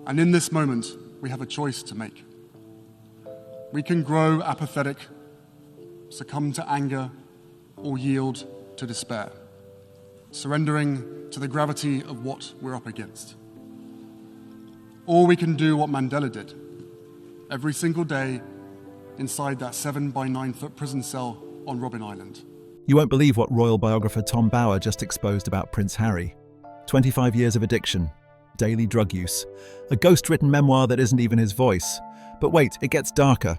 And in this moment, we have a choice to make. We can grow apathetic, succumb to anger, or yield to despair, surrendering to the gravity of what we're up against. Or we can do what Mandela did, every single day inside that 7 by 9 foot prison cell on Robben Island. You won't believe what royal biographer Tom Bower just exposed about Prince Harry. 25 years of addiction, daily drug use, a ghost-written memoir that isn't even his voice. But wait, it gets darker.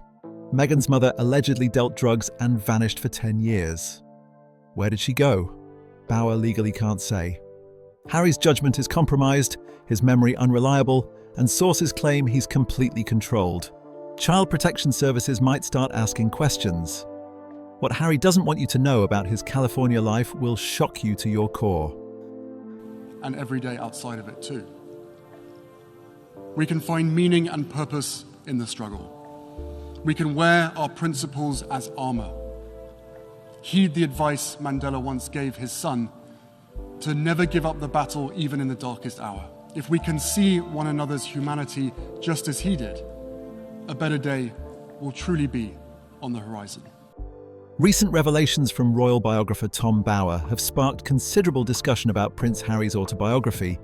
Meghan's mother allegedly dealt drugs and vanished for 10 years. Where did she go? Bower legally can't say. Harry's judgment is compromised, his memory unreliable, and sources claim he's completely controlled. Child protection services might start asking questions. What Harry doesn't want you to know about his California life will shock you to your core. And every day outside of it too. We can find meaning and purpose in the struggle. We can wear our principles as armor. Heed the advice Mandela once gave his son to never give up the battle even in the darkest hour. If we can see one another's humanity just as he did, a better day will truly be on the horizon. Recent revelations from royal biographer Tom Bower have sparked considerable discussion about Prince Harry's autobiography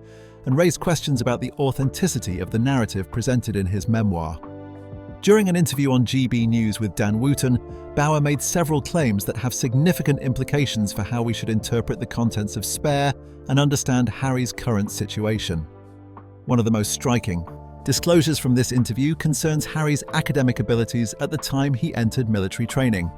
and raised questions about the authenticity of the narrative presented in his memoir. During an interview on GB News with Dan Wootton, Bower made several claims that have significant implications for how we should interpret the contents of Spare and understand Harry's current situation. One of the most striking disclosures from this interview concerns Harry's academic abilities at the time he entered military training.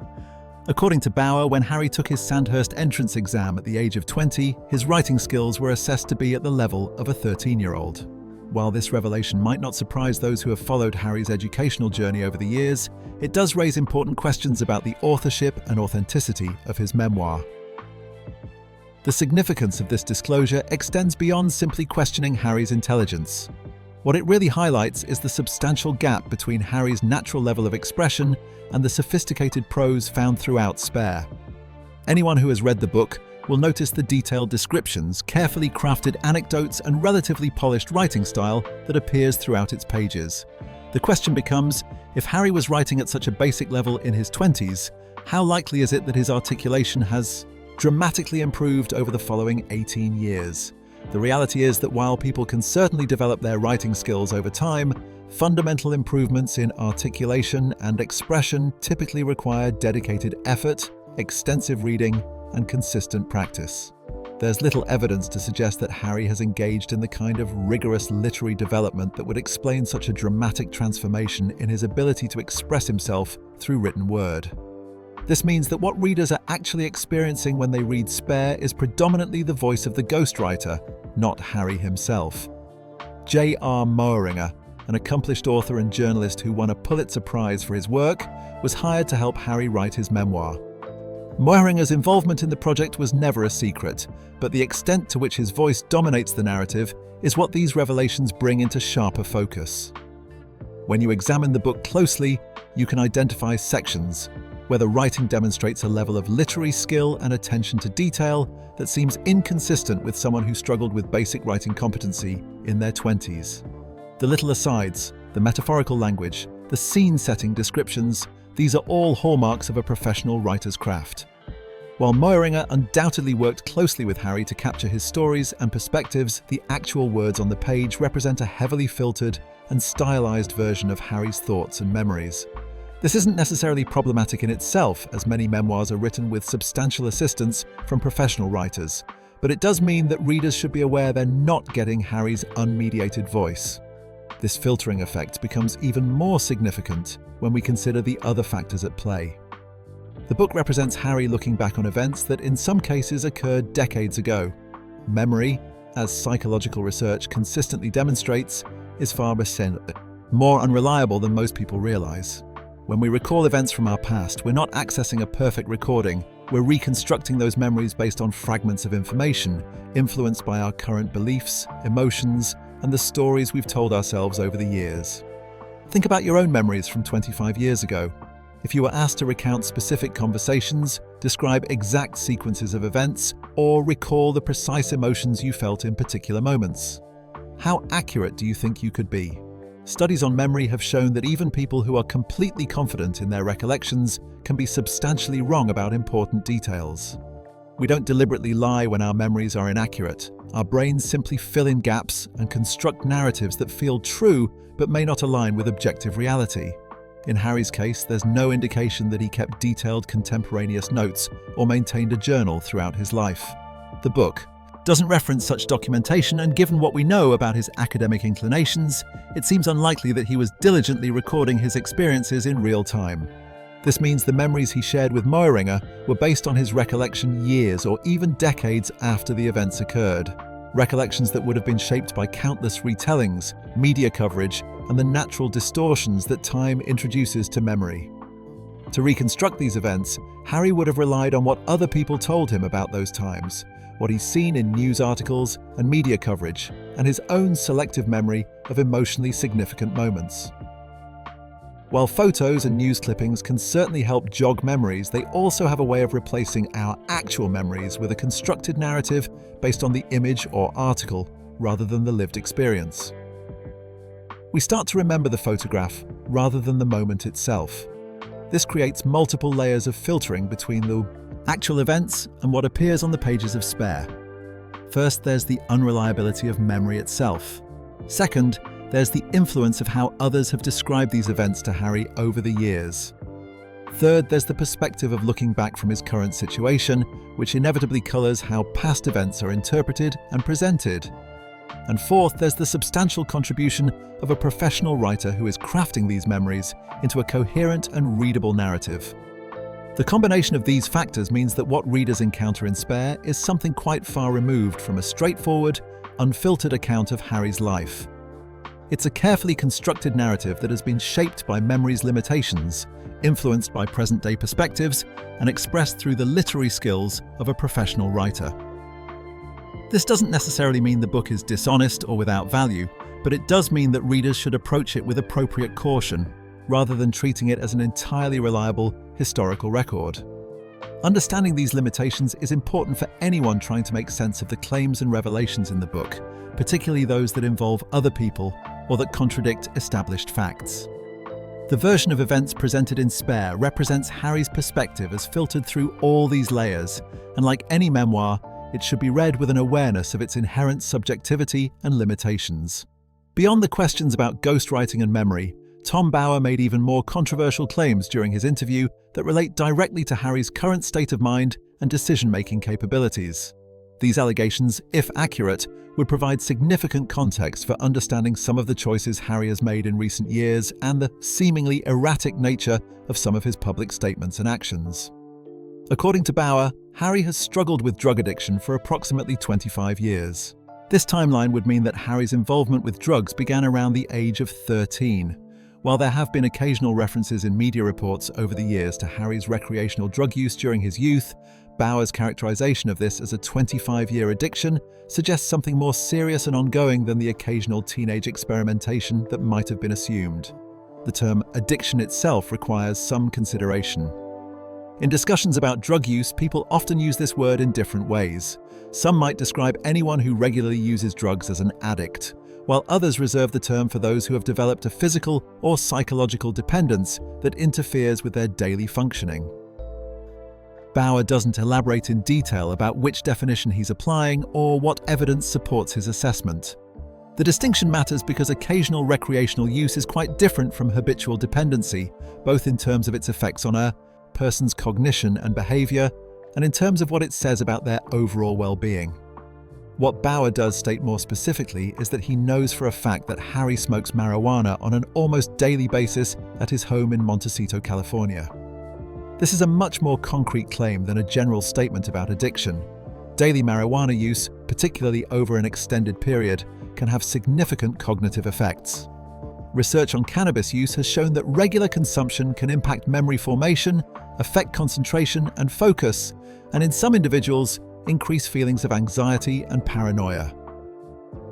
According to Bower, when Harry took his Sandhurst entrance exam at the age of 20, his writing skills were assessed to be at the level of a 13-year-old. While this revelation might not surprise those who have followed Harry's educational journey over the years, it does raise important questions about the authorship and authenticity of his memoir. The significance of this disclosure extends beyond simply questioning Harry's intelligence. What it really highlights is the substantial gap between Harry's natural level of expression and the sophisticated prose found throughout Spare. Anyone who has read the book will notice the detailed descriptions, carefully crafted anecdotes, and relatively polished writing style that appears throughout its pages. The question becomes, if Harry was writing at such a basic level in his 20s, how likely is it that his articulation has dramatically improved over the following 18 years? The reality is that while people can certainly develop their writing skills over time, fundamental improvements in articulation and expression typically require dedicated effort, extensive reading, and consistent practice. There's little evidence to suggest that Harry has engaged in the kind of rigorous literary development that would explain such a dramatic transformation in his ability to express himself through written word. This means that what readers are actually experiencing when they read Spare is predominantly the voice of the ghostwriter, not Harry himself. J.R. Moehringer, an accomplished author and journalist who won a Pulitzer Prize for his work, was hired to help Harry write his memoir. Moehringer's involvement in the project was never a secret, but the extent to which his voice dominates the narrative is what these revelations bring into sharper focus. When you examine the book closely, you can identify sections where the writing demonstrates a level of literary skill and attention to detail that seems inconsistent with someone who struggled with basic writing competency in their 20s. The little asides, the metaphorical language, the scene-setting descriptions, these are all hallmarks of a professional writer's craft. While Moehringer undoubtedly worked closely with Harry to capture his stories and perspectives, the actual words on the page represent a heavily filtered and stylized version of Harry's thoughts and memories. This isn't necessarily problematic in itself, as many memoirs are written with substantial assistance from professional writers, but it does mean that readers should be aware they're not getting Harry's unmediated voice. This filtering effect becomes even more significant when we consider the other factors at play. The book represents Harry looking back on events that in some cases occurred decades ago. Memory, as psychological research consistently demonstrates, is far more unreliable than most people realize. When we recall events from our past, we're not accessing a perfect recording, we're reconstructing those memories based on fragments of information, influenced by our current beliefs, emotions, and the stories we've told ourselves over the years. Think about your own memories from 25 years ago. If you were asked to recount specific conversations, describe exact sequences of events, or recall the precise emotions you felt in particular moments, How accurate do you think you could be? Studies on memory have shown that even people who are completely confident in their recollections can be substantially wrong about important details. We don't deliberately lie when our memories are inaccurate. Our brains simply fill in gaps and construct narratives that feel true but may not align with objective reality. In Harry's case, there's no indication that he kept detailed contemporaneous notes or maintained a journal throughout his life. The book doesn't reference such documentation, and given what we know about his academic inclinations, it seems unlikely that he was diligently recording his experiences in real time. This means the memories he shared with Moiringer were based on his recollection years or even decades after the events occurred. Recollections that would have been shaped by countless retellings, media coverage, and the natural distortions that time introduces to memory. To reconstruct these events, Harry would have relied on what other people told him about those times, what he's seen in news articles and media coverage, and his own selective memory of emotionally significant moments. While photos and news clippings can certainly help jog memories, they also have a way of replacing our actual memories with a constructed narrative based on the image or article rather than the lived experience. We start to remember the photograph rather than the moment itself. This creates multiple layers of filtering between the actual events and what appears on the pages of Spare. First, there's the unreliability of memory itself. Second, there's the influence of how others have described these events to Harry over the years. Third, there's the perspective of looking back from his current situation, which inevitably colours how past events are interpreted and presented. And fourth, there's the substantial contribution of a professional writer who is crafting these memories into a coherent and readable narrative. The combination of these factors means that what readers encounter in Spare is something quite far removed from a straightforward, unfiltered account of Harry's life. It's a carefully constructed narrative that has been shaped by memory's limitations, influenced by present-day perspectives, and expressed through the literary skills of a professional writer. This doesn't necessarily mean the book is dishonest or without value, but it does mean that readers should approach it with appropriate caution, rather than treating it as an entirely reliable historical record. Understanding these limitations is important for anyone trying to make sense of the claims and revelations in the book, particularly those that involve other people or that contradict established facts. The version of events presented in Spare represents Harry's perspective as filtered through all these layers, and like any memoir, it should be read with an awareness of its inherent subjectivity and limitations. Beyond the questions about ghostwriting and memory, Tom Bower made even more controversial claims during his interview that relate directly to Harry's current state of mind and decision-making capabilities. These allegations, if accurate, would provide significant context for understanding some of the choices Harry has made in recent years and the seemingly erratic nature of some of his public statements and actions. According to Bower, Harry has struggled with drug addiction for approximately 25 years. This timeline would mean that Harry's involvement with drugs began around the age of 13. While there have been occasional references in media reports over the years to Harry's recreational drug use during his youth, Bower's characterization of this as a 25-year addiction suggests something more serious and ongoing than the occasional teenage experimentation that might have been assumed. The term addiction itself requires some consideration. In discussions about drug use, people often use this word in different ways. Some might describe anyone who regularly uses drugs as an addict, while others reserve the term for those who have developed a physical or psychological dependence that interferes with their daily functioning. Bower doesn't elaborate in detail about which definition he's applying or what evidence supports his assessment. The distinction matters because occasional recreational use is quite different from habitual dependency, both in terms of its effects on a person's cognition and behavior, and in terms of what it says about their overall well-being. What Bower does state more specifically is that he knows for a fact that Harry smokes marijuana on an almost daily basis at his home in Montecito, California. This is a much more concrete claim than a general statement about addiction. Daily marijuana use, particularly over an extended period, can have significant cognitive effects. Research on cannabis use has shown that regular consumption can impact memory formation, affect concentration and focus, and in some individuals, increase feelings of anxiety and paranoia.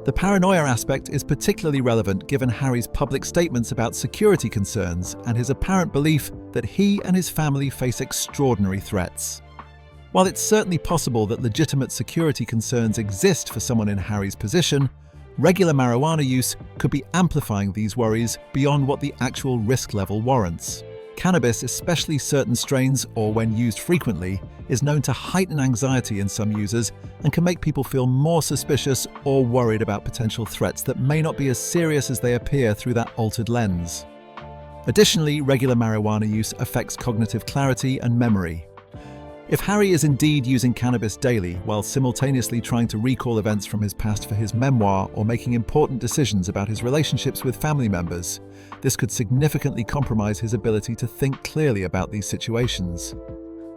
The paranoia aspect is particularly relevant given Harry's public statements about security concerns and his apparent belief that he and his family face extraordinary threats. While it's certainly possible that legitimate security concerns exist for someone in Harry's position, regular marijuana use could be amplifying these worries beyond what the actual risk level warrants. Cannabis, especially certain strains or when used frequently, is known to heighten anxiety in some users and can make people feel more suspicious or worried about potential threats that may not be as serious as they appear through that altered lens. Additionally, regular marijuana use affects cognitive clarity and memory. If Harry is indeed using cannabis daily while simultaneously trying to recall events from his past for his memoir or making important decisions about his relationships with family members, this could significantly compromise his ability to think clearly about these situations.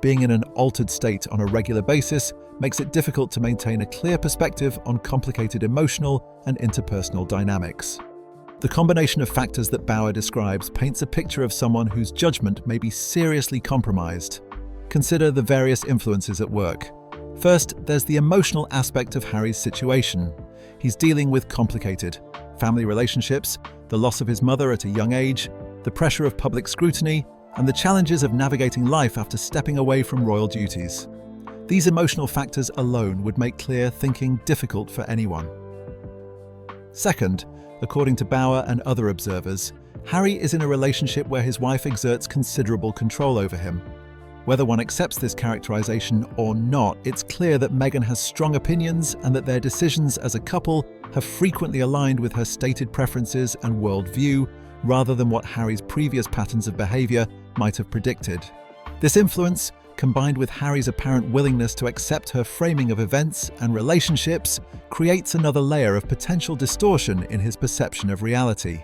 Being in an altered state on a regular basis makes it difficult to maintain a clear perspective on complicated emotional and interpersonal dynamics. The combination of factors that Bauer describes paints a picture of someone whose judgment may be seriously compromised. Consider the various influences at work. First, there's the emotional aspect of Harry's situation. He's dealing with complicated family relationships, the loss of his mother at a young age, the pressure of public scrutiny, and the challenges of navigating life after stepping away from royal duties. These emotional factors alone would make clear thinking difficult for anyone. Second, according to Bauer and other observers, Harry is in a relationship where his wife exerts considerable control over him. Whether one accepts this characterization or not, it's clear that Meghan has strong opinions and that their decisions as a couple have frequently aligned with her stated preferences and worldview, rather than what Harry's previous patterns of behavior might have predicted. This influence, combined with Harry's apparent willingness to accept her framing of events and relationships, creates another layer of potential distortion in his perception of reality.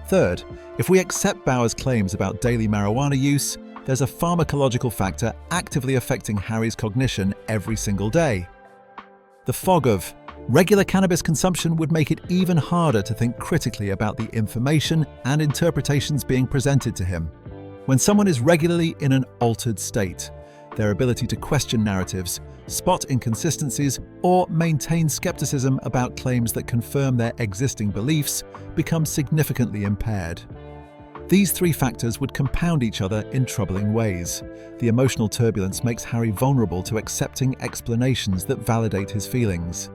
Third, if we accept Bauer's claims about daily marijuana use, there's a pharmacological factor actively affecting Harry's cognition every single day. The fog of regular cannabis consumption would make it even harder to think critically about the information and interpretations being presented to him. When someone is regularly in an altered state, their ability to question narratives, spot inconsistencies, or maintain skepticism about claims that confirm their existing beliefs becomes significantly impaired. These three factors would compound each other in troubling ways. The emotional turbulence makes Harry vulnerable to accepting explanations that validate his feelings.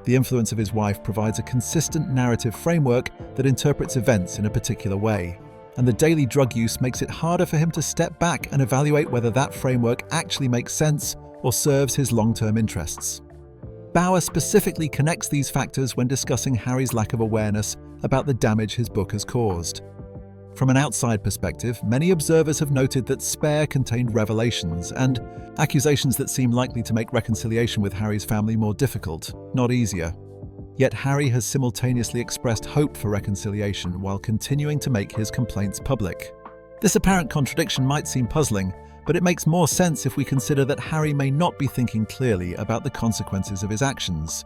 The influence of his wife provides a consistent narrative framework that interprets events in a particular way. And the daily drug use makes it harder for him to step back and evaluate whether that framework actually makes sense or serves his long-term interests. Bauer specifically connects these factors when discussing Harry's lack of awareness about the damage his book has caused. From an outside perspective, many observers have noted that Spare contained revelations and accusations that seem likely to make reconciliation with Harry's family more difficult, not easier. Yet Harry has simultaneously expressed hope for reconciliation while continuing to make his complaints public. This apparent contradiction might seem puzzling, but it makes more sense if we consider that Harry may not be thinking clearly about the consequences of his actions.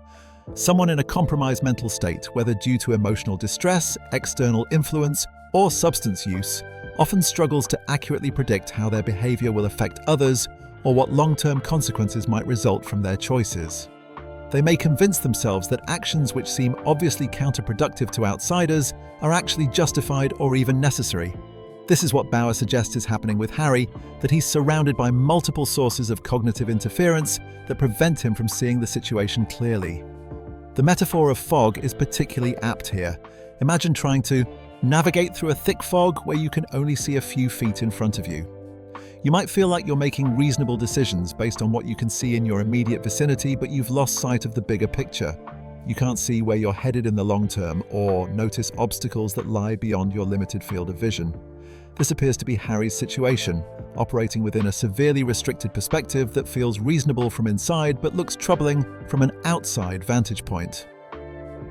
Someone in a compromised mental state, whether due to emotional distress, external influence, or substance use, often struggles to accurately predict how their behavior will affect others or what long-term consequences might result from their choices. They may convince themselves that actions which seem obviously counterproductive to outsiders are actually justified or even necessary. This is what Bauer suggests is happening with Harry, that he's surrounded by multiple sources of cognitive interference that prevent him from seeing the situation clearly. The metaphor of fog is particularly apt here. Imagine trying to navigate through a thick fog where you can only see a few feet in front of you. You might feel like you're making reasonable decisions based on what you can see in your immediate vicinity, but you've lost sight of the bigger picture. You can't see where you're headed in the long term or notice obstacles that lie beyond your limited field of vision. This appears to be Harry's situation, operating within a severely restricted perspective that feels reasonable from inside but looks troubling from an outside vantage point.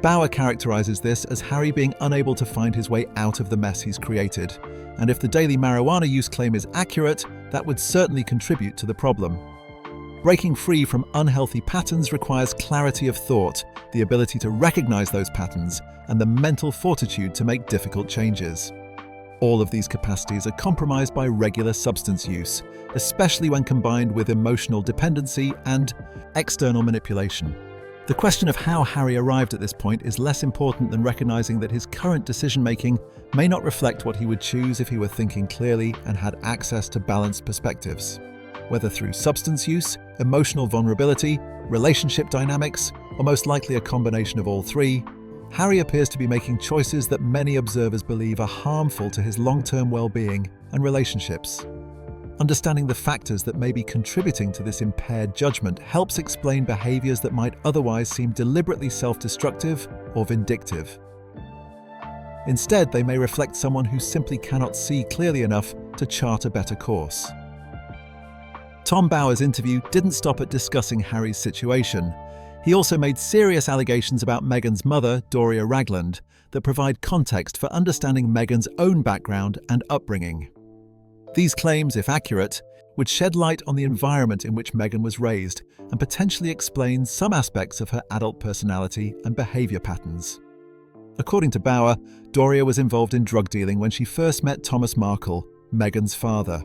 Bauer characterizes this as Harry being unable to find his way out of the mess he's created, and if the daily marijuana use claim is accurate, that would certainly contribute to the problem. Breaking free from unhealthy patterns requires clarity of thought, the ability to recognize those patterns, and the mental fortitude to make difficult changes. All of these capacities are compromised by regular substance use, especially when combined with emotional dependency and external manipulation. The question of how Harry arrived at this point is less important than recognizing that his current decision-making may not reflect what he would choose if he were thinking clearly and had access to balanced perspectives. Whether through substance use, emotional vulnerability, relationship dynamics, or most likely a combination of all three, Harry appears to be making choices that many observers believe are harmful to his long-term well-being and relationships. Understanding the factors that may be contributing to this impaired judgment helps explain behaviors that might otherwise seem deliberately self-destructive or vindictive. Instead, they may reflect someone who simply cannot see clearly enough to chart a better course. Tom Bower's interview didn't stop at discussing Harry's situation. He also made serious allegations about Meghan's mother, Doria Ragland, that provide context for understanding Meghan's own background and upbringing. These claims, if accurate, would shed light on the environment in which Meghan was raised and potentially explain some aspects of her adult personality and behavior patterns. According to Bower, Doria was involved in drug dealing when she first met Thomas Markle, Meghan's father.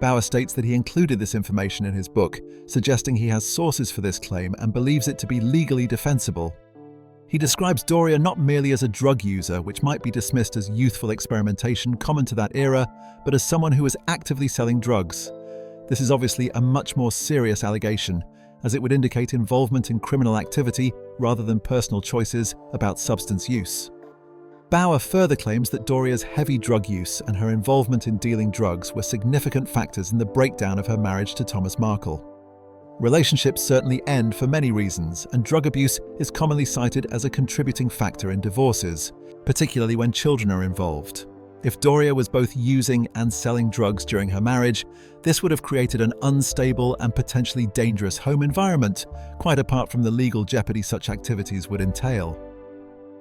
Bower states that he included this information in his book, suggesting he has sources for this claim and believes it to be legally defensible. He describes Doria not merely as a drug user, which might be dismissed as youthful experimentation common to that era, but as someone who was actively selling drugs. This is obviously a much more serious allegation, as it would indicate involvement in criminal activity rather than personal choices about substance use. Bower further claims that Doria's heavy drug use and her involvement in dealing drugs were significant factors in the breakdown of her marriage to Thomas Markle. Relationships certainly end for many reasons, and drug abuse is commonly cited as a contributing factor in divorces, particularly when children are involved. If Doria was both using and selling drugs during her marriage, this would have created an unstable and potentially dangerous home environment, quite apart from the legal jeopardy such activities would entail.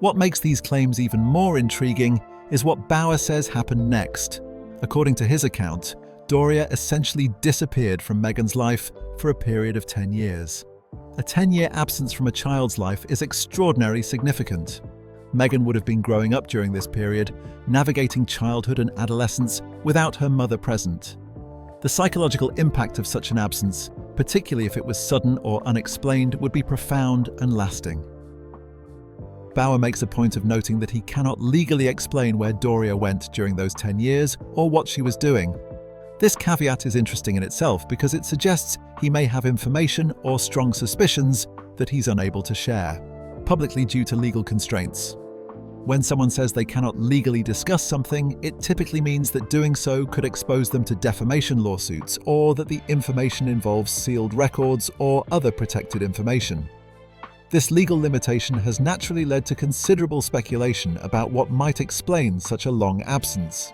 What makes these claims even more intriguing is what Bower says happened next. According to his account, Doria essentially disappeared from Meghan's life for a period of 10 years. A 10-year absence from a child's life is extraordinarily significant. Meghan would have been growing up during this period, navigating childhood and adolescence without her mother present. The psychological impact of such an absence, particularly if it was sudden or unexplained, would be profound and lasting. Bower makes a point of noting that he cannot legally explain where Doria went during those 10 years or what she was doing. This caveat is interesting in itself because it suggests he may have information or strong suspicions that he's unable to share, publicly due to legal constraints. When someone says they cannot legally discuss something, it typically means that doing so could expose them to defamation lawsuits or that the information involves sealed records or other protected information. This legal limitation has naturally led to considerable speculation about what might explain such a long absence.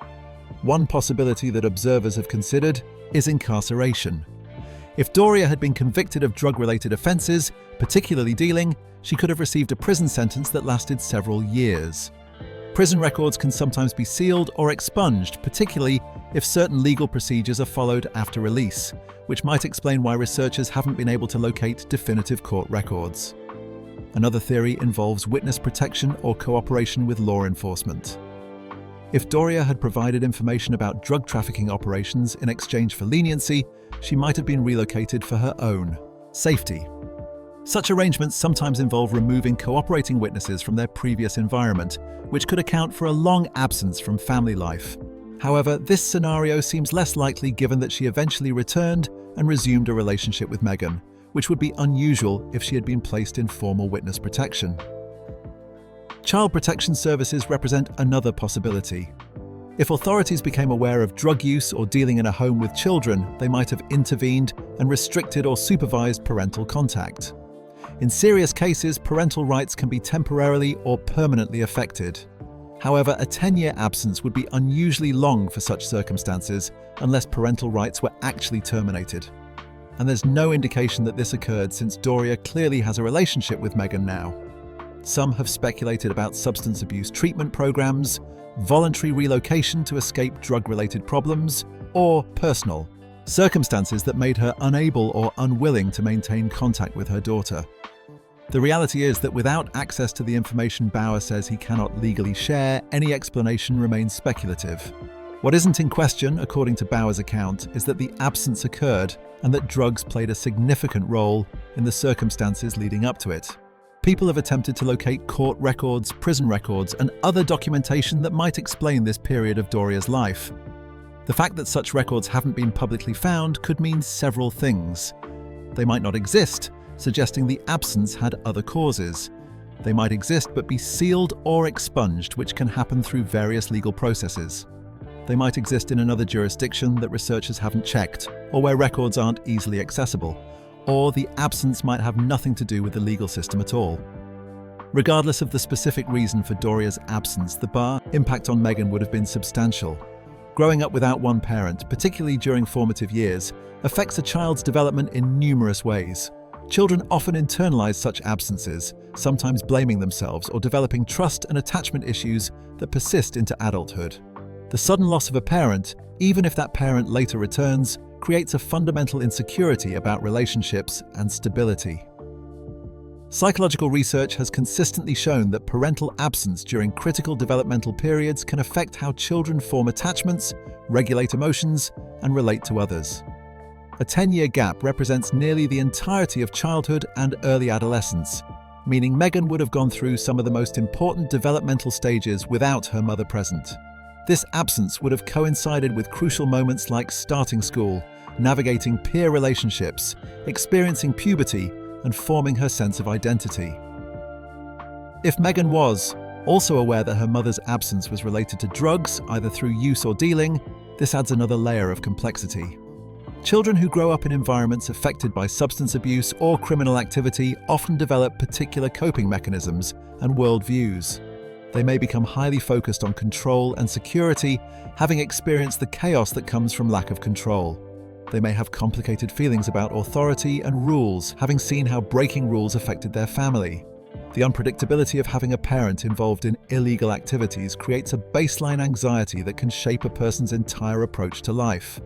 One possibility that observers have considered is incarceration. If Doria had been convicted of drug-related offences, particularly dealing, she could have received a prison sentence that lasted several years. Prison records can sometimes be sealed or expunged, particularly if certain legal procedures are followed after release, which might explain why researchers haven't been able to locate definitive court records. Another theory involves witness protection or cooperation with law enforcement. If Doria had provided information about drug trafficking operations in exchange for leniency, she might have been relocated for her own safety. Such arrangements sometimes involve removing cooperating witnesses from their previous environment, which could account for a long absence from family life. However, this scenario seems less likely given that she eventually returned and resumed a relationship with Meghan, which would be unusual if she had been placed in formal witness protection. Child protection services represent another possibility. If authorities became aware of drug use or dealing in a home with children, they might have intervened and restricted or supervised parental contact. In serious cases, parental rights can be temporarily or permanently affected. However, a 10-year absence would be unusually long for such circumstances unless parental rights were actually terminated. And there's no indication that this occurred since Doria clearly has a relationship with Meghan now. Some have speculated about substance abuse treatment programs, voluntary relocation to escape drug-related problems, or personal circumstances that made her unable or unwilling to maintain contact with her daughter. The reality is that without access to the information Bower says he cannot legally share, any explanation remains speculative. What isn't in question, according to Bower's account, is that the absence occurred and that drugs played a significant role in the circumstances leading up to it. People have attempted to locate court records, prison records, and other documentation that might explain this period of Doria's life. The fact that such records haven't been publicly found could mean several things. They might not exist, suggesting the absence had other causes. They might exist but be sealed or expunged, which can happen through various legal processes. They might exist in another jurisdiction that researchers haven't checked, or where records aren't easily accessible, or the absence might have nothing to do with the legal system at all. Regardless of the specific reason for Doria's absence, the impact on Meghan would have been substantial. Growing up without one parent, particularly during formative years, affects a child's development in numerous ways. Children often internalize such absences, sometimes blaming themselves or developing trust and attachment issues that persist into adulthood. The sudden loss of a parent, even if that parent later returns, creates a fundamental insecurity about relationships and stability. Psychological research has consistently shown that parental absence during critical developmental periods can affect how children form attachments, regulate emotions, and relate to others. A 10-year gap represents nearly the entirety of childhood and early adolescence, meaning Meghan would have gone through some of the most important developmental stages without her mother present. This absence would have coincided with crucial moments like starting school, navigating peer relationships, experiencing puberty, and forming her sense of identity. If Meghan was also aware that her mother's absence was related to drugs, either through use or dealing, this adds another layer of complexity. Children who grow up in environments affected by substance abuse or criminal activity often develop particular coping mechanisms and worldviews. They may become highly focused on control and security, having experienced the chaos that comes from lack of control. They may have complicated feelings about authority and rules, having seen how breaking rules affected their family. The unpredictability of having a parent involved in illegal activities creates a baseline anxiety that can shape a person's entire approach to life.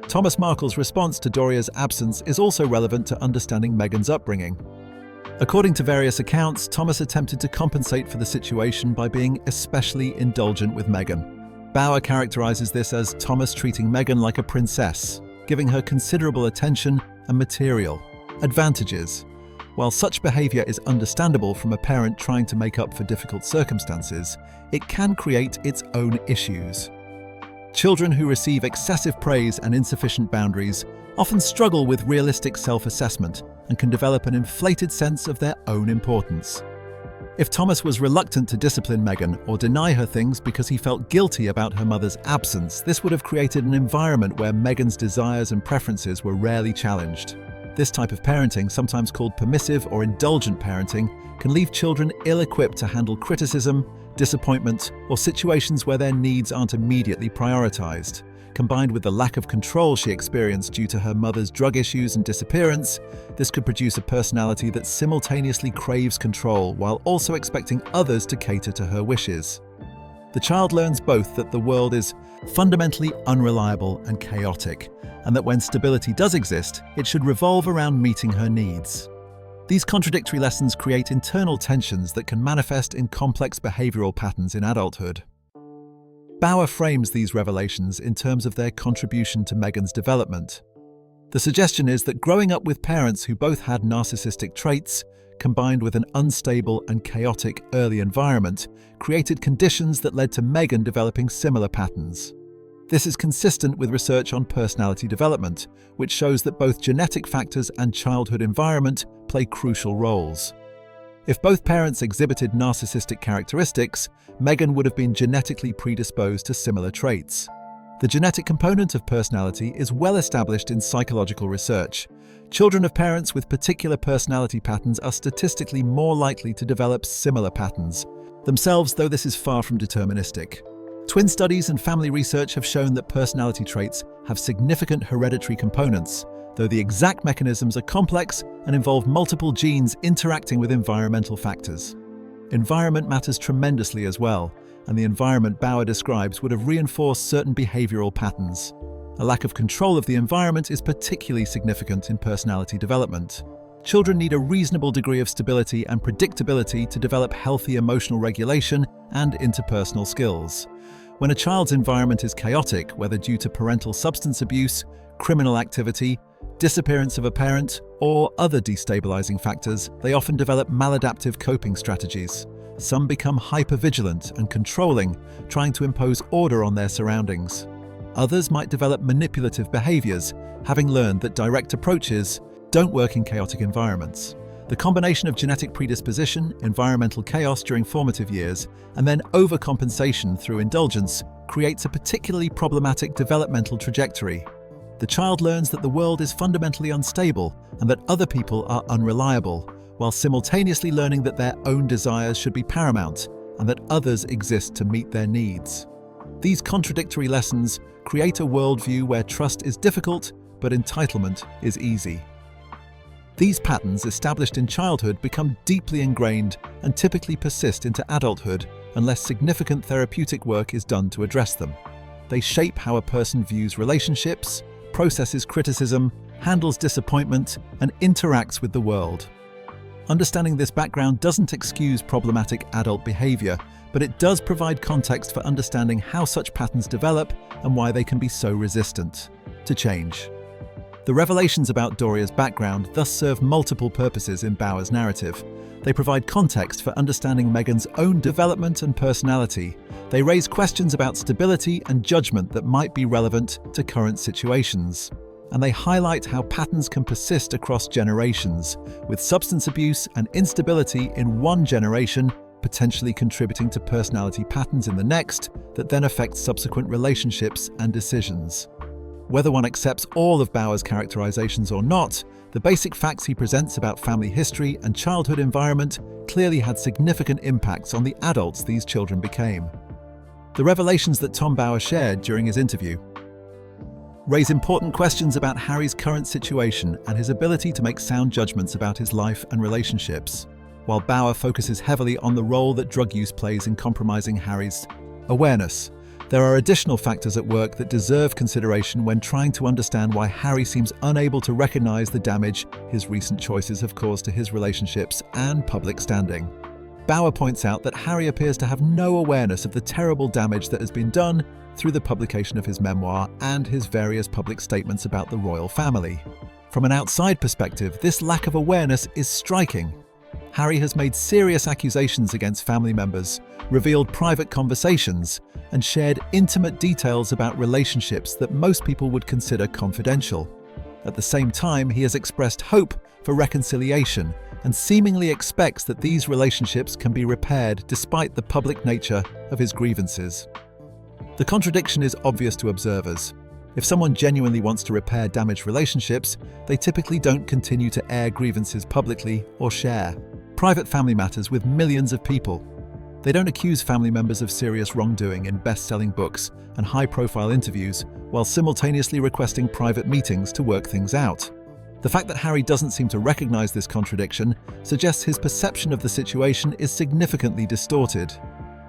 Thomas Markle's response to Doria's absence is also relevant to understanding Meghan's upbringing. According to various accounts, Thomas attempted to compensate for the situation by being especially indulgent with Meghan. Bauer characterizes this as Thomas treating Meghan like a princess, giving her considerable attention and material advantages. While such behavior is understandable from a parent trying to make up for difficult circumstances, it can create its own issues. Children who receive excessive praise and insufficient boundaries often struggle with realistic self-assessment and can develop an inflated sense of their own importance. If Thomas was reluctant to discipline Meghan or deny her things because he felt guilty about her mother's absence, this would have created an environment where Meghan's desires and preferences were rarely challenged. This type of parenting, sometimes called permissive or indulgent parenting, can leave children ill-equipped to handle criticism, disappointment, or situations where their needs aren't immediately prioritized. Combined with the lack of control she experienced due to her mother's drug issues and disappearance, this could produce a personality that simultaneously craves control while also expecting others to cater to her wishes. The child learns both that the world is fundamentally unreliable and chaotic, and that when stability does exist, it should revolve around meeting her needs. These contradictory lessons create internal tensions that can manifest in complex behavioral patterns in adulthood. Bauer frames these revelations in terms of their contribution to Meghan's development. The suggestion is that growing up with parents who both had narcissistic traits, combined with an unstable and chaotic early environment, created conditions that led to Meghan developing similar patterns. This is consistent with research on personality development, which shows that both genetic factors and childhood environment play crucial roles. If both parents exhibited narcissistic characteristics, Meghan would have been genetically predisposed to similar traits. The genetic component of personality is well established in psychological research. Children of parents with particular personality patterns are statistically more likely to develop similar patterns themselves, though this is far from deterministic. Twin studies and family research have shown that personality traits have significant hereditary components, though the exact mechanisms are complex and involve multiple genes interacting with environmental factors. Environment matters tremendously as well, and the environment Bauer describes would have reinforced certain behavioral patterns. A lack of control of the environment is particularly significant in personality development. Children need a reasonable degree of stability and predictability to develop healthy emotional regulation and interpersonal skills. When a child's environment is chaotic, whether due to parental substance abuse, criminal activity, disappearance of a parent, or other destabilizing factors, they often develop maladaptive coping strategies. Some become hypervigilant and controlling, trying to impose order on their surroundings. Others might develop manipulative behaviors, having learned that direct approaches don't work in chaotic environments. The combination of genetic predisposition, environmental chaos during formative years, and then overcompensation through indulgence creates a particularly problematic developmental trajectory. The child learns that the world is fundamentally unstable and that other people are unreliable, while simultaneously learning that their own desires should be paramount and that others exist to meet their needs. These contradictory lessons create a worldview where trust is difficult, but entitlement is easy. These patterns established in childhood become deeply ingrained and typically persist into adulthood unless significant therapeutic work is done to address them. They shape how a person views relationships, processes criticism, handles disappointment, and interacts with the world. Understanding this background doesn't excuse problematic adult behavior, but it does provide context for understanding how such patterns develop and why they can be so resistant to change. The revelations about Doria's background thus serve multiple purposes in Bauer's narrative. They provide context for understanding Meghan's own development and personality. They raise questions about stability and judgment that might be relevant to current situations. And they highlight how patterns can persist across generations, with substance abuse and instability in one generation potentially contributing to personality patterns in the next that then affect subsequent relationships and decisions. Whether one accepts all of Bauer's characterizations or not, the basic facts he presents about family history and childhood environment clearly had significant impacts on the adults these children became. The revelations that Tom Bauer shared during his interview raise important questions about Harry's current situation and his ability to make sound judgments about his life and relationships, while Bauer focuses heavily on the role that drug use plays in compromising Harry's awareness. There are additional factors at work that deserve consideration when trying to understand why Harry seems unable to recognize the damage his recent choices have caused to his relationships and public standing. Bauer points out that Harry appears to have no awareness of the terrible damage that has been done through the publication of his memoir and his various public statements about the royal family. From an outside perspective, this lack of awareness is striking. Harry has made serious accusations against family members, revealed private conversations, and shared intimate details about relationships that most people would consider confidential. At the same time, he has expressed hope for reconciliation and seemingly expects that these relationships can be repaired despite the public nature of his grievances. The contradiction is obvious to observers. If someone genuinely wants to repair damaged relationships, they typically don't continue to air grievances publicly or share private family matters with millions of people. They don't accuse family members of serious wrongdoing in best-selling books and high-profile interviews while simultaneously requesting private meetings to work things out. The fact that Harry doesn't seem to recognize this contradiction suggests his perception of the situation is significantly distorted.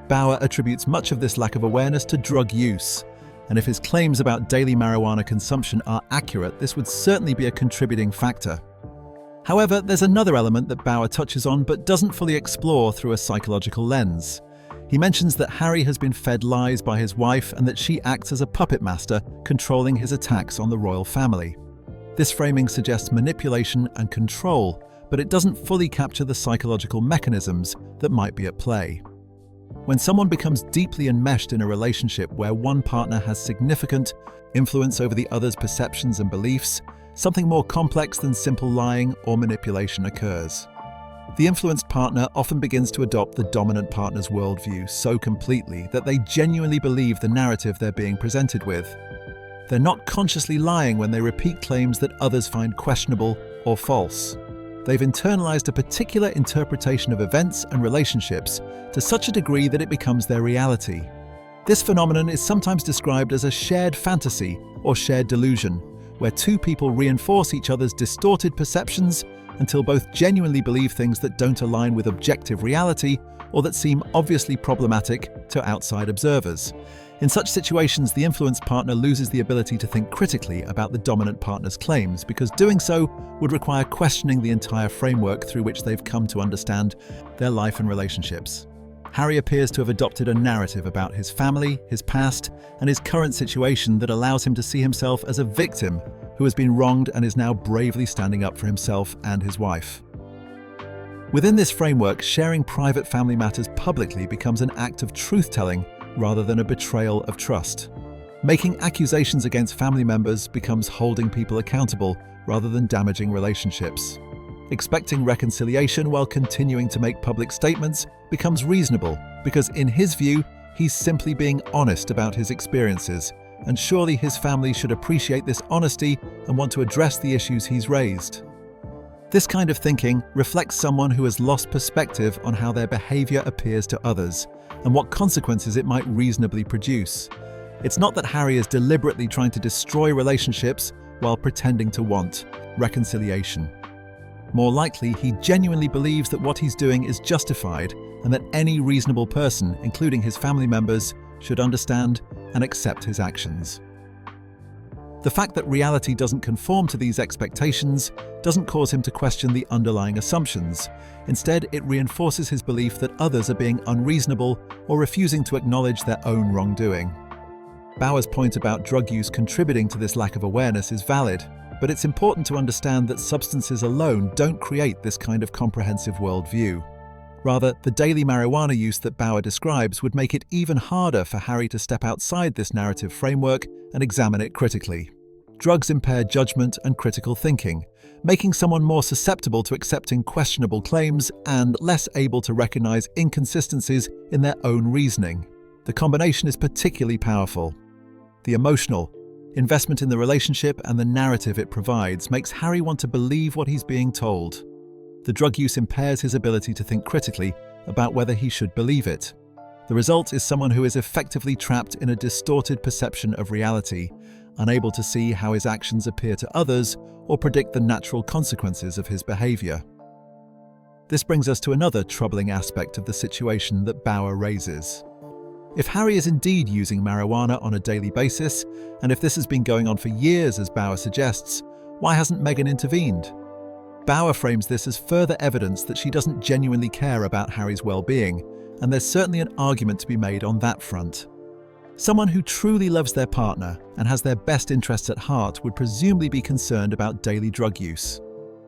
Bauer attributes much of this lack of awareness to drug use, and if his claims about daily marijuana consumption are accurate, this would certainly be a contributing factor. However, there's another element that Bauer touches on but doesn't fully explore through a psychological lens. He mentions that Harry has been fed lies by his wife and that she acts as a puppet master, controlling his attacks on the royal family. This framing suggests manipulation and control, but it doesn't fully capture the psychological mechanisms that might be at play. When someone becomes deeply enmeshed in a relationship where one partner has significant influence over the other's perceptions and beliefs, something more complex than simple lying or manipulation occurs. The influenced partner often begins to adopt the dominant partner's worldview so completely that they genuinely believe the narrative they're being presented with. They're not consciously lying when they repeat claims that others find questionable or false. They've internalized a particular interpretation of events and relationships to such a degree that it becomes their reality. This phenomenon is sometimes described as a shared fantasy or shared delusion, where two people reinforce each other's distorted perceptions until both genuinely believe things that don't align with objective reality or that seem obviously problematic to outside observers. In such situations, the influenced partner loses the ability to think critically about the dominant partner's claims, because doing so would require questioning the entire framework through which they've come to understand their life and relationships. Harry appears to have adopted a narrative about his family, his past, and his current situation that allows him to see himself as a victim who has been wronged and is now bravely standing up for himself and his wife. Within this framework, sharing private family matters publicly becomes an act of truth-telling rather than a betrayal of trust. Making accusations against family members becomes holding people accountable rather than damaging relationships. Expecting reconciliation while continuing to make public statements becomes reasonable because, in his view, he's simply being honest about his experiences, and surely his family should appreciate this honesty and want to address the issues he's raised. This kind of thinking reflects someone who has lost perspective on how their behavior appears to others and what consequences it might reasonably produce. It's not that Harry is deliberately trying to destroy relationships while pretending to want reconciliation. More likely, he genuinely believes that what he's doing is justified and that any reasonable person, including his family members, should understand and accept his actions. The fact that reality doesn't conform to these expectations doesn't cause him to question the underlying assumptions. Instead, it reinforces his belief that others are being unreasonable or refusing to acknowledge their own wrongdoing. Bauer's point about drug use contributing to this lack of awareness is valid, but it's important to understand that substances alone don't create this kind of comprehensive worldview. Rather, the daily marijuana use that Bauer describes would make it even harder for Harry to step outside this narrative framework and examine it critically. Drugs impair judgment and critical thinking, making someone more susceptible to accepting questionable claims and less able to recognize inconsistencies in their own reasoning. The combination is particularly powerful. The emotional investment in the relationship and the narrative it provides makes Harry want to believe what he's being told. The drug use impairs his ability to think critically about whether he should believe it. The result is someone who is effectively trapped in a distorted perception of reality, unable to see how his actions appear to others or predict the natural consequences of his behavior. This brings us to another troubling aspect of the situation that Bauer raises. If Harry is indeed using marijuana on a daily basis, and if this has been going on for years as Bauer suggests, why hasn't Meghan intervened? Bauer frames this as further evidence that she doesn't genuinely care about Harry's well-being, and there's certainly an argument to be made on that front. Someone who truly loves their partner and has their best interests at heart would presumably be concerned about daily drug use.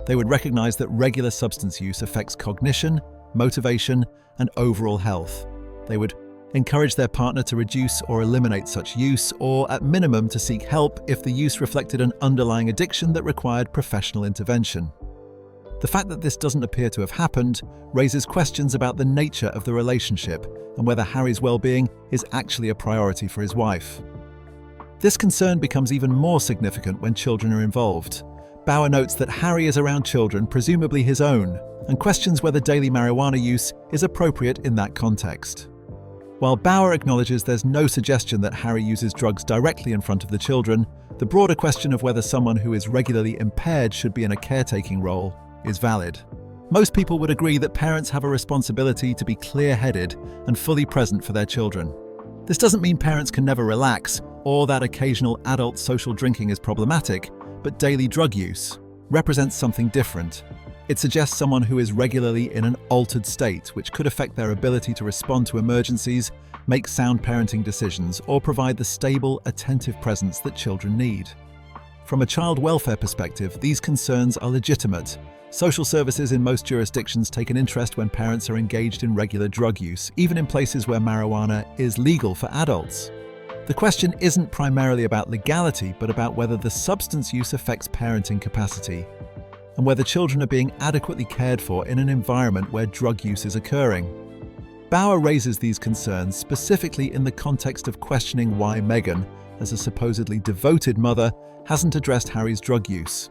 They would recognize that regular substance use affects cognition, motivation, and overall health. They would encourage their partner to reduce or eliminate such use, or at minimum to seek help if the use reflected an underlying addiction that required professional intervention. The fact that this doesn't appear to have happened raises questions about the nature of the relationship and whether Harry's well-being is actually a priority for his wife. This concern becomes even more significant when children are involved. Bauer notes that Harry is around children, presumably his own, and questions whether daily marijuana use is appropriate in that context. While Bauer acknowledges there's no suggestion that Harry uses drugs directly in front of the children, the broader question of whether someone who is regularly impaired should be in a caretaking role is valid. Most people would agree that parents have a responsibility to be clear-headed and fully present for their children. This doesn't mean parents can never relax or that occasional adult social drinking is problematic, but daily drug use represents something different. It suggests someone who is regularly in an altered state, which could affect their ability to respond to emergencies, make sound parenting decisions, or provide the stable, attentive presence that children need. From a child welfare perspective, these concerns are legitimate. Social services in most jurisdictions take an interest when parents are engaged in regular drug use, even in places where marijuana is legal for adults. The question isn't primarily about legality, but about whether the substance use affects parenting capacity, and whether children are being adequately cared for in an environment where drug use is occurring. Bauer raises these concerns specifically in the context of questioning why Meghan, as a supposedly devoted mother, hasn't addressed Harry's drug use.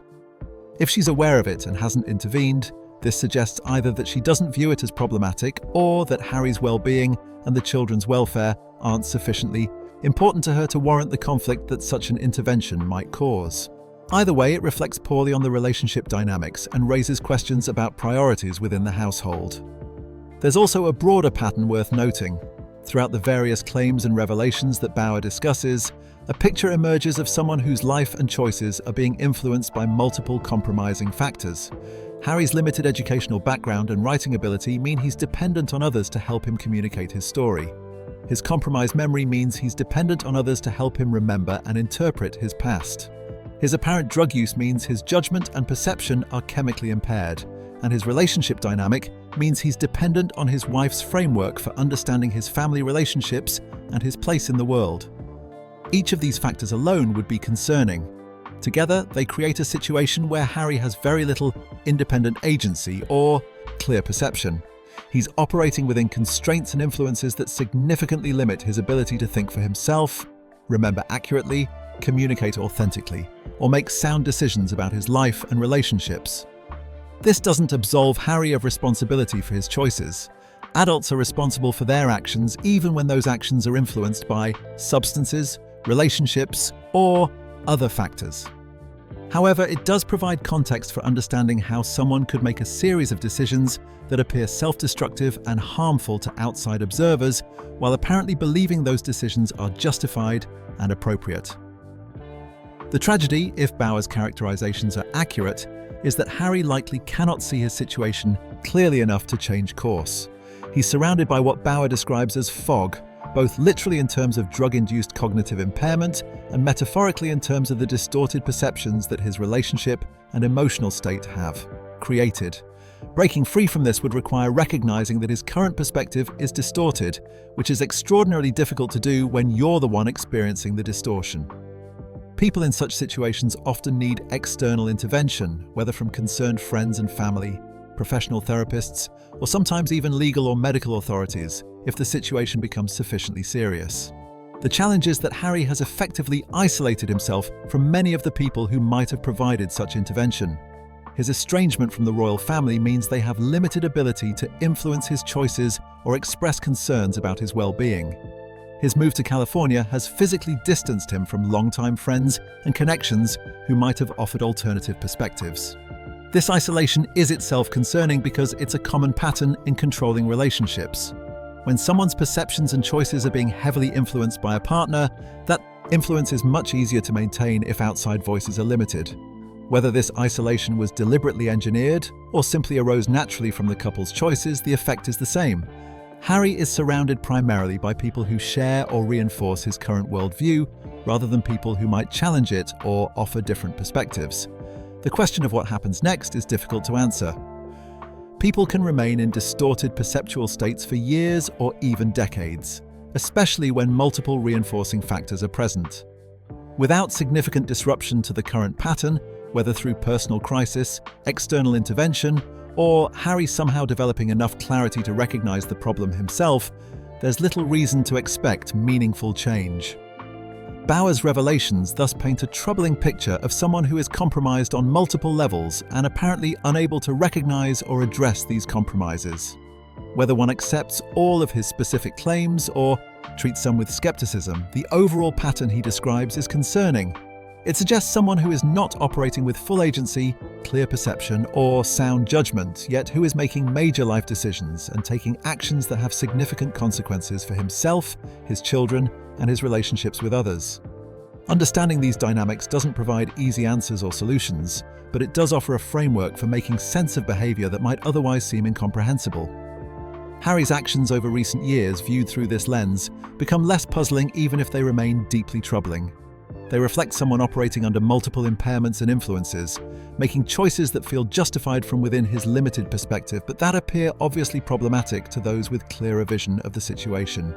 If she's aware of it and hasn't intervened, this suggests either that she doesn't view it as problematic or that Harry's well-being and the children's welfare aren't sufficiently important to her to warrant the conflict that such an intervention might cause. Either way, it reflects poorly on the relationship dynamics and raises questions about priorities within the household. There's also a broader pattern worth noting. Throughout the various claims and revelations that Bauer discusses, a picture emerges of someone whose life and choices are being influenced by multiple compromising factors. Harry's limited educational background and writing ability mean he's dependent on others to help him communicate his story. His compromised memory means he's dependent on others to help him remember and interpret his past. His apparent drug use means his judgment and perception are chemically impaired, and his relationship dynamic means he's dependent on his wife's framework for understanding his family relationships and his place in the world. Each of these factors alone would be concerning. Together, they create a situation where Harry has very little independent agency or clear perception. He's operating within constraints and influences that significantly limit his ability to think for himself, remember accurately, communicate authentically, or make sound decisions about his life and relationships. This doesn't absolve Harry of responsibility for his choices. Adults are responsible for their actions even when those actions are influenced by substances, relationships, or other factors. However, it does provide context for understanding how someone could make a series of decisions that appear self-destructive and harmful to outside observers, while apparently believing those decisions are justified and appropriate. The tragedy, if Bauer's characterizations are accurate, is that Harry likely cannot see his situation clearly enough to change course. He's surrounded by what Bauer describes as fog, both literally in terms of drug-induced cognitive impairment and metaphorically in terms of the distorted perceptions that his relationship and emotional state have created. Breaking free from this would require recognizing that his current perspective is distorted, which is extraordinarily difficult to do when you're the one experiencing the distortion. People in such situations often need external intervention, whether from concerned friends and family, professional therapists, or sometimes even legal or medical authorities, if the situation becomes sufficiently serious. The challenge is that Harry has effectively isolated himself from many of the people who might have provided such intervention. His estrangement from the royal family means they have limited ability to influence his choices or express concerns about his well-being. His move to California has physically distanced him from longtime friends and connections who might have offered alternative perspectives. This isolation is itself concerning because it's a common pattern in controlling relationships. When someone's perceptions and choices are being heavily influenced by a partner, that influence is much easier to maintain if outside voices are limited. Whether this isolation was deliberately engineered or simply arose naturally from the couple's choices, the effect is the same. Harry is surrounded primarily by people who share or reinforce his current worldview, rather than people who might challenge it or offer different perspectives. The question of what happens next is difficult to answer. People can remain in distorted perceptual states for years or even decades, especially when multiple reinforcing factors are present. Without significant disruption to the current pattern, whether through personal crisis, external intervention, or Harry somehow developing enough clarity to recognize the problem himself, there's little reason to expect meaningful change. Bauer's revelations thus paint a troubling picture of someone who is compromised on multiple levels and apparently unable to recognize or address these compromises. Whether one accepts all of his specific claims or treats some with skepticism, the overall pattern he describes is concerning. It suggests someone who is not operating with full agency, clear perception, or sound judgment, yet who is making major life decisions and taking actions that have significant consequences for himself, his children, and his relationships with others. Understanding these dynamics doesn't provide easy answers or solutions, but it does offer a framework for making sense of behavior that might otherwise seem incomprehensible. Harry's actions over recent years, viewed through this lens, become less puzzling even if they remain deeply troubling. They reflect someone operating under multiple impairments and influences, making choices that feel justified from within his limited perspective, but that appear obviously problematic to those with clearer vision of the situation.